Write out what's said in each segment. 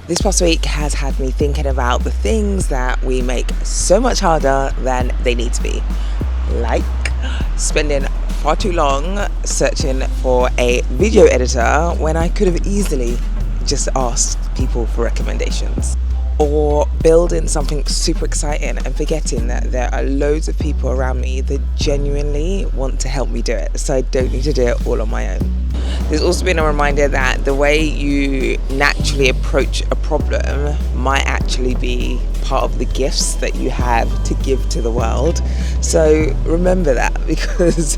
This past week has had me thinking about the things that we make so much harder than they need to be. Like spending far too long searching for a video editor when I could have easily just asked people for recommendations. Or building something super exciting and forgetting that there are loads of people around me that genuinely want to help me do it, so I don't need to do it all on my own. There's also been a reminder that the way you naturally approach a problem might actually be part of the gifts that you have to give to the world. So remember that, because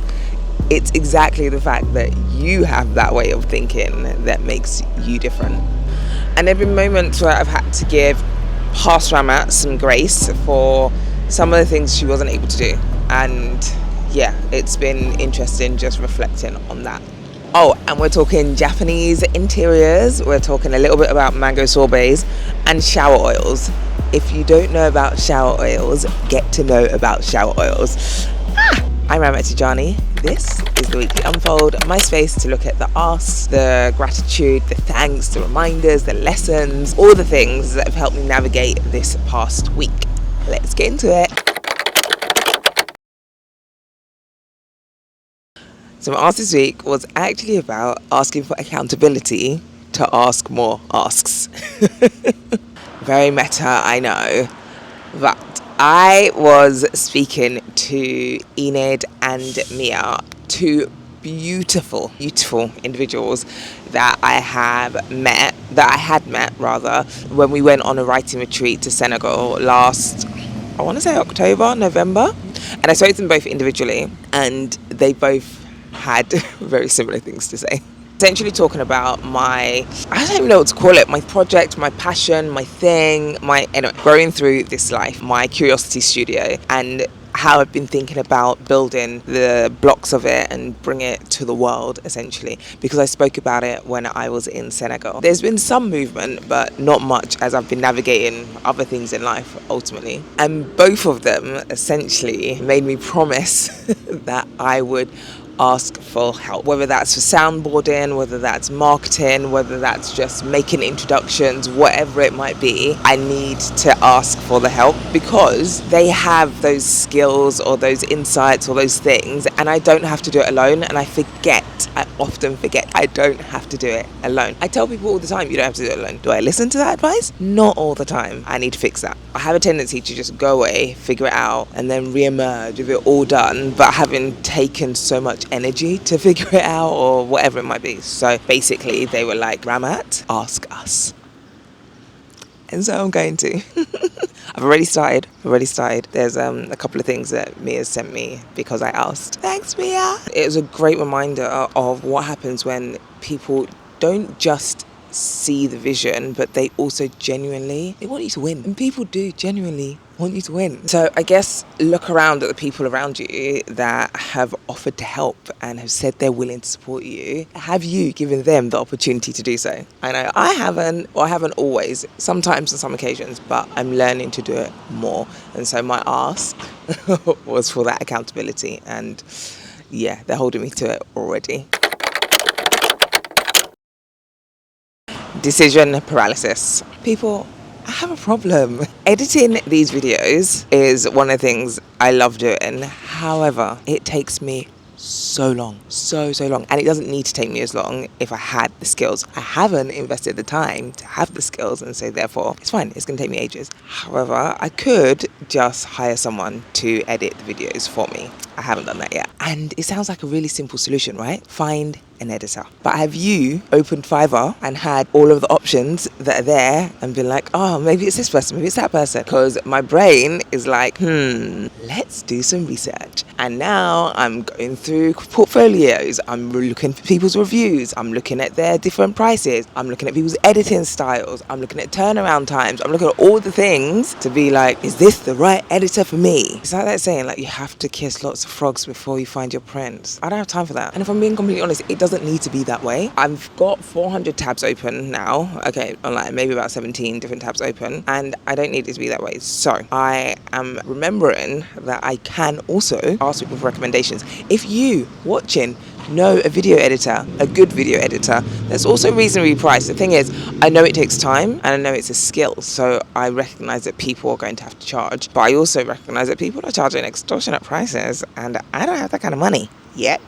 it's exactly the fact that you have that way of thinking that makes you different. And there have been moments where I've had to give past Ramat some grace for some of the things she wasn't able to do. And yeah, it's been interesting just reflecting on that. Oh, and we're talking Japanese interiors. We're talking a little bit about mango sorbets and shower oils. If you don't know about shower oils, get to know about shower oils. I'm Ramat Tijani. This is the Weekly Unfold, my space to look at the asks, the gratitude, the thanks, the reminders, the lessons, all the things that have helped me navigate this past week. Let's get into it. So my ask this week was actually about asking for accountability to ask more asks. Very meta, I know. But I was speaking to Enid and Mia, two beautiful individuals that I had met when we went on a writing retreat to Senegal last, I want to say October, November. And I spoke to them both individually, and they both had very similar things to say. Essentially talking about I don't even know what to call it, my project, my passion, my thing, growing through this life, my curiosity studio, and how I've been thinking about building the blocks of it and bring it to the world, essentially, because I spoke about it when I was in Senegal. There's been some movement, but not much, as I've been navigating other things in life, ultimately. And both of them essentially made me promise that I would ask for help, whether that's for soundboarding, whether that's marketing, whether that's just making introductions, whatever it might be. I need to ask for the help because they have those skills or those insights or those things, and I don't have to do it alone. And I often forget I don't have to do it alone. I tell people all the time, you don't have to do it alone. Do I listen to that advice? Not all the time. I need to fix that. I have a tendency to just go away, figure it out, and then re-emerge with it all done, but having taken so much energy to figure it out or whatever it might be. So basically they were like, Ramat, ask us. And so I'm going to. I've already started. There's a couple of things that Mia sent me because I asked. Thanks, Mia. It was a great reminder of what happens when people don't just see the vision, but they also they want you to win. And people do genuinely want you to win. So I guess look around at the people around you that have offered to help and have said they're willing to support you. Have you given them the opportunity to do so? I know I haven't always, sometimes on some occasions, but I'm learning to do it more. And so my ask was for that accountability, and yeah, they're holding me to it already. Decision paralysis. People, I have a problem. Editing these videos is one of the things I love doing. However, it takes me so long. And it doesn't need to take me as long if I had the skills. I haven't invested the time to have the skills, and so therefore it's fine. It's going to take me ages. However, I could just hire someone to edit the videos for me. I haven't done that yet. And it sounds like a really simple solution, right? Find an editor. But have you opened Fiverr and had all of the options that are there and been like, oh, maybe it's this person, maybe it's that person? Because my brain is like, let's do some research. And now I'm going through portfolios. I'm looking for people's reviews. I'm looking at their different prices. I'm looking at people's editing styles. I'm looking at turnaround times. I'm looking at all the things to be like, is this the right editor for me? It's like that saying, like, you have to kiss lots of frogs before you find your prince. I don't have time for that. And if I'm being completely honest, it doesn't need to be that way. I've got 400 tabs open now. Okay, online, maybe about 17 different tabs open, and I don't need it to be that way. So I am remembering that I can also ask people for recommendations. If you watching Know a video editor, a good video editor that's also reasonably priced. The thing is, I know it takes time and I know it's a skill, so I recognize that people are going to have to charge, but I also recognize that people are charging extortionate prices and I don't have that kind of money yet.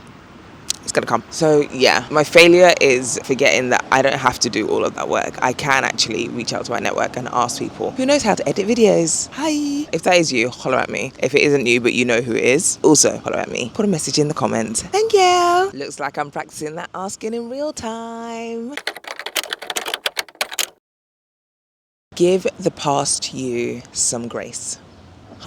It's gonna come. So yeah, my failure is forgetting that I don't have to do all of that work. I can actually reach out to my network and ask people who knows how to edit videos. Hi. If that is you, holler at me. If it isn't you but you know who it is, also holler at me. Put a message in the comments. Thank you. Looks like I'm practicing that asking in real time. Give the past you some grace.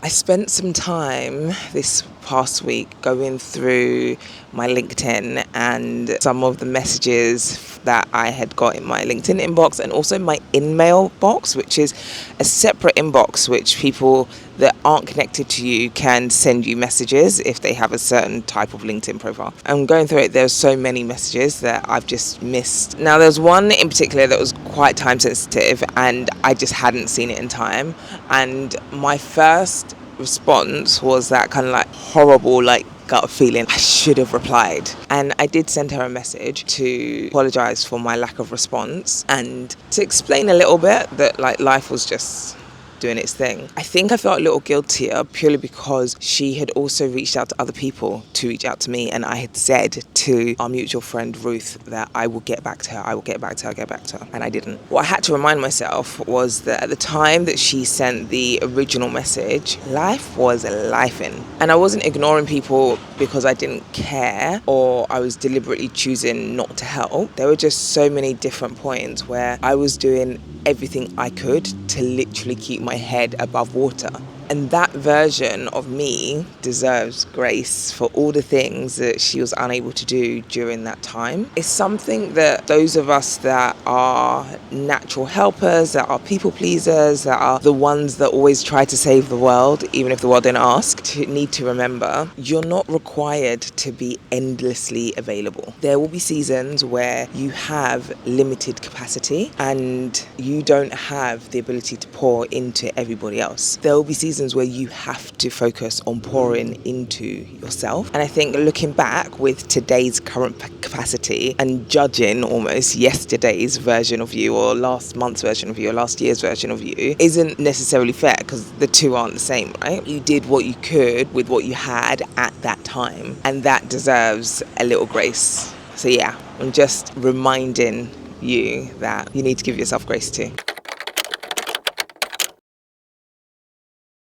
I spent some time this past week going through my LinkedIn and some of the messages that I had got in my LinkedIn inbox and also my in-mail box, which is a separate inbox which people that aren't connected to you can send you messages if they have a certain type of LinkedIn profile. I'm going through it, there's so many messages that I've just missed. Now there's one in particular that was quite time sensitive and I just hadn't seen it in time, and my first response was that kind of like horrible like gut feeling I should have replied, and I did send her a message to apologize for my lack of response and to explain a little bit that like life was just doing its thing. I think I felt a little guiltier purely because she had also reached out to other people to reach out to me, and I had said to our mutual friend Ruth that I will get back to her, I will get back to her, I'll get back to her, and I didn't. What I had to remind myself was that at the time that she sent the original message, life was lifing, and I wasn't ignoring people because I didn't care or I was deliberately choosing not to help. There were just so many different points where I was doing everything I could to literally keep my head above water. And that version of me deserves grace for all the things that she was unable to do during that time. It's something that those of us that are natural helpers, that are people pleasers, that are the ones that always try to save the world, even if the world didn't ask, need to remember. You're not required to be endlessly available. There will be seasons where you have limited capacity and you don't have the ability to pour into everybody else. There will be seasons where you have to focus on pouring into yourself. And I think looking back with today's current capacity and judging almost yesterday's version of you or last month's version of you or last year's version of you isn't necessarily fair, because the two aren't the same, right? You did what you could with what you had at that time, and that deserves a little grace. So yeah, I'm just reminding you that you need to give yourself grace too.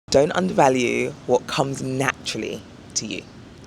Don't undervalue what comes naturally to you.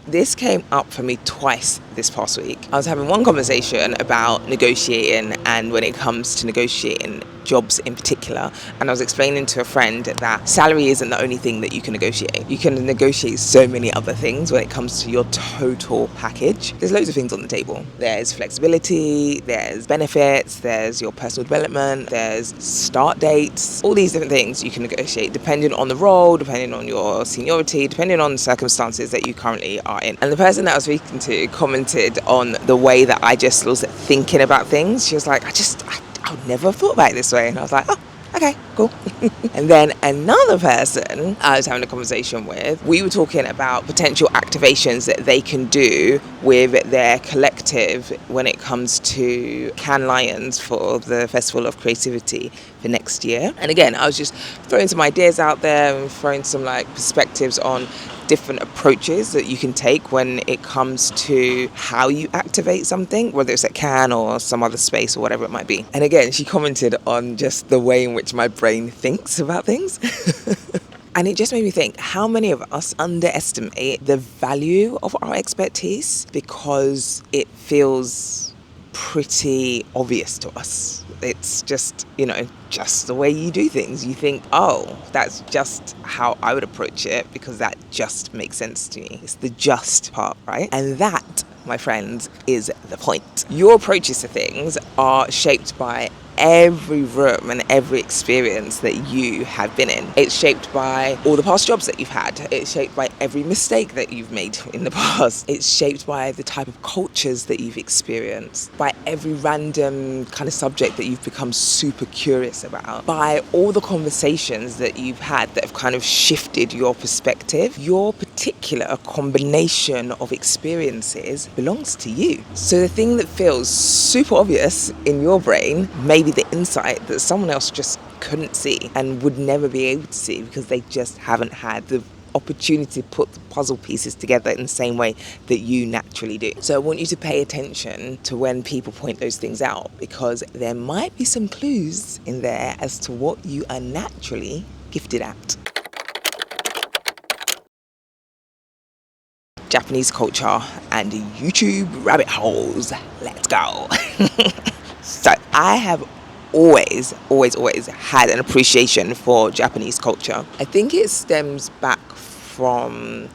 This came up for me twice this past week. I was having one conversation about negotiating, and when it comes to negotiating jobs in particular, and I was explaining to a friend that salary isn't the only thing that you can negotiate. You can negotiate so many other things when it comes to your total package. There's loads of things on the table. There's flexibility, there's benefits, there's your personal development, there's start dates, all these different things you can negotiate depending on the role, depending on your seniority, depending on the circumstances that you currently are in. And the person that I was speaking to commented on the way that I just was thinking about things. She was like, I would never have thought about it this way. And I was like, oh, okay, cool. And then another person I was having a conversation with, we were talking about potential activations that they can do with their collective when it comes to Cannes Lions for the Festival of Creativity for next year. And again, I was just throwing some ideas out there and throwing some like perspectives on different approaches that you can take when it comes to how you activate something, whether it's at Cannes or some other space or whatever it might be. And again, she commented on just the way in which my brain thinks about things. And it just made me think, how many of us underestimate the value of our expertise because it feels pretty obvious to us. It's just, just the way you do things. You think, oh, that's just how I would approach it because that just makes sense to me. It's the just part, right? And that, my friends, is the point. Your approaches to things are shaped by every room and every experience that you have been in. It's shaped by all the past jobs that you've had. It's shaped by every mistake that you've made in the past. It's shaped by the type of cultures that you've experienced, by every random kind of subject that you've become super curious about, by all the conversations that you've had that have kind of shifted your perspective. Your particular combination of experiences belongs to you. So the thing that feels super obvious in your brain may be the insight that someone else just couldn't see and would never be able to see because they just haven't had the opportunity to put the puzzle pieces together in the same way that you naturally do. So I want you to pay attention to when people point those things out, because there might be some clues in there as to what you are naturally gifted at. Japanese culture and YouTube rabbit holes. Let's go. So I have always had an appreciation for Japanese culture. I think it stems back from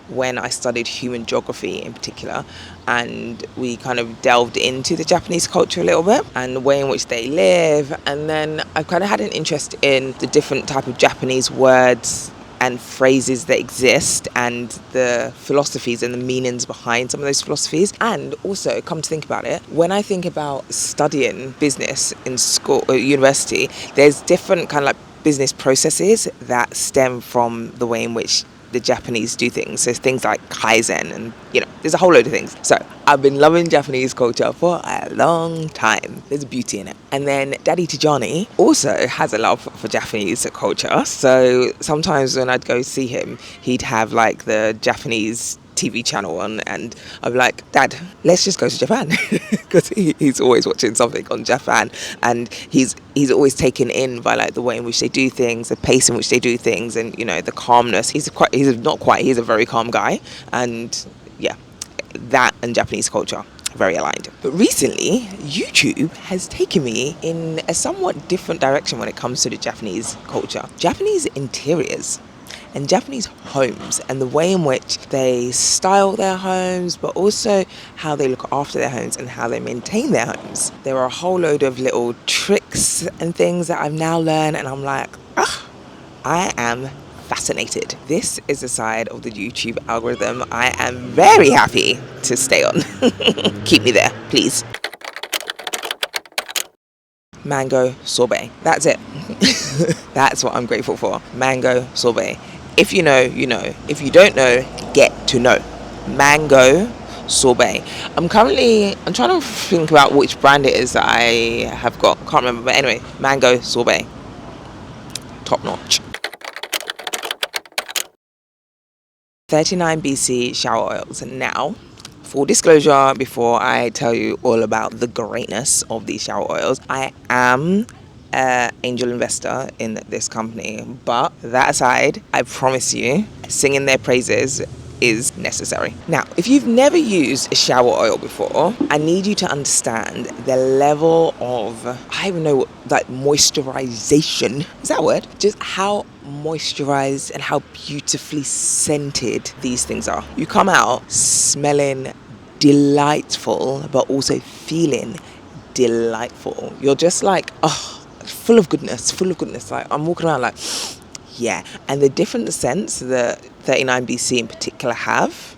when I studied human geography in particular, and we kind of delved into the Japanese culture a little bit and the way in which they live. And then I kind of had an interest in the different type of Japanese words and phrases that exist and the philosophies and the meanings behind some of those philosophies. And also, come to think about it, when I think about studying business in school or university, there's different kind of like business processes that stem from the way in which the Japanese do things. So things like Kaizen and, there's a whole load of things. So I've been loving Japanese culture for a long time. There's beauty in it. And then Daddy Tijani also has a love for Japanese culture. So sometimes when I'd go see him, he'd have like the Japanese TV channel on, and I'd be like, Dad, let's just go to Japan, because he's always watching something on Japan, and he's always taken in by like the way in which they do things, the pace in which they do things, and the calmness. He's a very calm guy, and yeah, that and Japanese culture very aligned. But recently, YouTube has taken me in a somewhat different direction when it comes to the Japanese culture. Japanese interiors and Japanese homes, and the way in which they style their homes, but also how they look after their homes and how they maintain their homes. There are a whole load of little tricks and things that I've now learned, and I'm like, I am fascinated. This is a side of the YouTube algorithm I am very happy to stay on. Keep me there, please. Mango sorbet. That's it. That's what I'm grateful for. Mango sorbet. If you know, you know. If you don't know, get to know. Mango sorbet. I'm trying to think about which brand it is that I have got. Can't remember, but anyway, mango sorbet. Top notch. 39 BC shower oils. Now, full disclosure, before I tell you all about the greatness of these shower oils, I am an angel investor in this company. But that aside, I promise you, singing their praises is necessary. Now, if you've never used a shower oil before, I need you to understand the level of, I don't even know what, like moisturization, is that a word? Just how moisturized and how beautifully scented these things are. You come out smelling delightful, but also feeling delightful. You're just like, full of goodness. Like, I'm walking around like, yeah. And the different scents that 39 BC in particular have,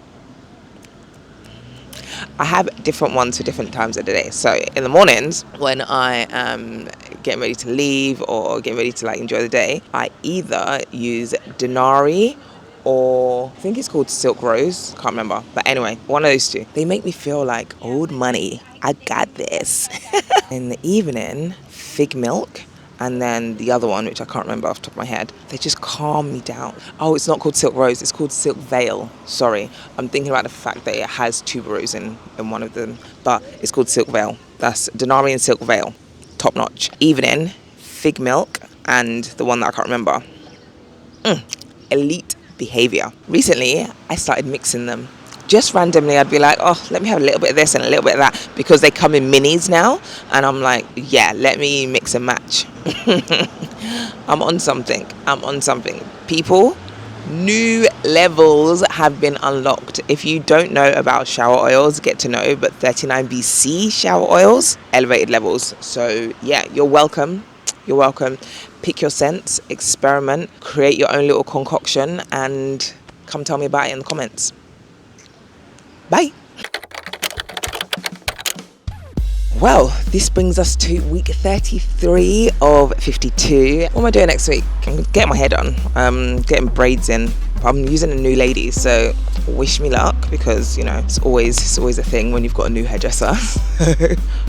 I have different ones for different times of the day. So in the mornings, when I am getting ready to leave or getting ready to like enjoy the day, I either use Denari or I think it's called Silk Rose, can't remember, but anyway, one of those two. They make me feel like old money. I got this. In the evening, Fig Milk, and then the other one, which I can't remember off the top of my head, they just calm me down. Oh, it's not called Silk Rose, it's called Silk Veil. Sorry, I'm thinking about the fact that it has tuberose in one of them, but it's called Silk Veil. That's Denari and Silk Veil, top notch. Evening, Fig Milk, and the one that I can't remember. Elite Behavior. Recently, I started mixing them. Just randomly, I'd be like, let me have a little bit of this and a little bit of that, because they come in minis now, and I'm like, yeah, let me mix and match. I'm on something. People, New levels have been unlocked. If you don't know about shower oils, get to know. But 39BC shower oils, elevated levels. So yeah, you're welcome. You're welcome. Pick your scents, experiment, create your own little concoction, and come tell me about it in the comments. Bye. Well, this brings us to week 33 of 52. What am I doing next week? I'm getting my hair done. Getting braids in. I'm using a new lady, so wish me luck, because you know it's always a thing when you've got a new hairdresser.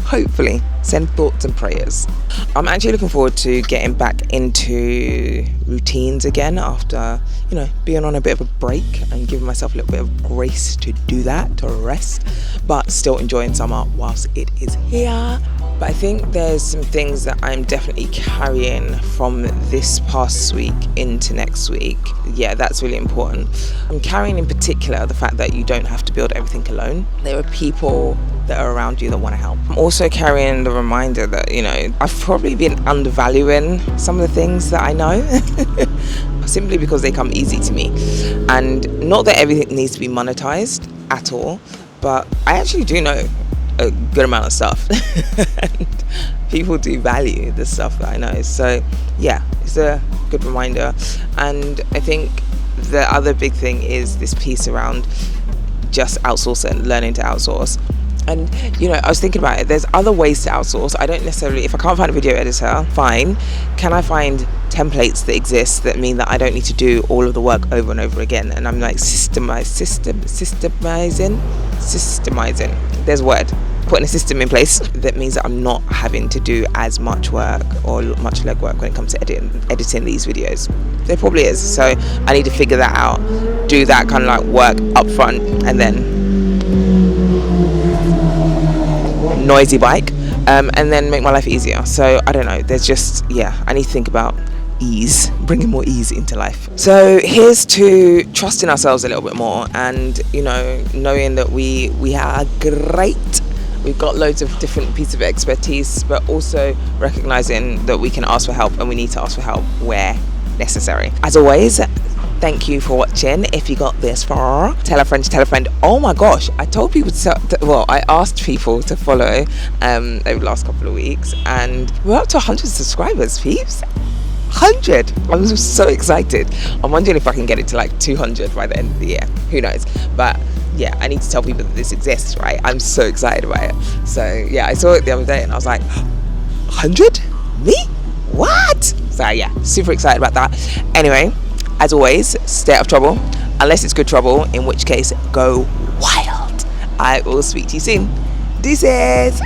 Hopefully, send thoughts and prayers. I'm actually looking forward to getting back into routines again after, you know, being on a bit of a break and giving myself a little bit of grace to do that, to rest, but still enjoying summer whilst it is here. But I think there's some things that I'm definitely carrying from this past week into next week. Yeah, that's really important. I'm carrying in particular the fact that you don't have to build everything alone. There are people that are around you that want to help. I'm also carrying the reminder that, you know, I've probably been undervaluing some of the things that I know simply because they come easy to me. And not that everything needs to be monetized at all, but I actually do know a good amount of stuff. And people do value the stuff that I know. So yeah, it's a good reminder. And I think the other big thing is this piece around just outsourcing, learning to outsource. And you know, I was thinking about it, there's other ways to outsource. I don't necessarily, if I can't find a video editor, fine, can I find templates that exist that mean that I don't need to do all of the work over and over again? And I'm like systemizing, there's a word, putting a system in place that means that I'm not having to do as much work or much legwork when it comes to editing these videos. There probably is, so I need to figure that out, do that kind of like work up front, and then noisy bike, and then make my life easier. So I don't know, there's just, yeah, I need to think about ease, bringing more ease into life. So here's to trusting ourselves a little bit more, and you know, knowing that we are great. We've got loads of different pieces of expertise, but also recognizing that we can ask for help, and we need to ask for help where necessary. As always, thank you for watching. If you got this far, tell a friend. Oh my gosh, I told people I asked people to follow over the last couple of weeks, and we're up to 100 subscribers, peeps. 100. I'm so excited. I'm wondering if I can get it to like 200 by the end of the year. Who knows? But yeah, I need to tell people that this exists, right? I'm so excited about it. So yeah, I saw it the other day and I was like, 100? Me? What? So yeah, super excited about that. Anyway, as always, stay out of trouble, unless it's good trouble, in which case, go wild. I will speak to you soon. Deuces.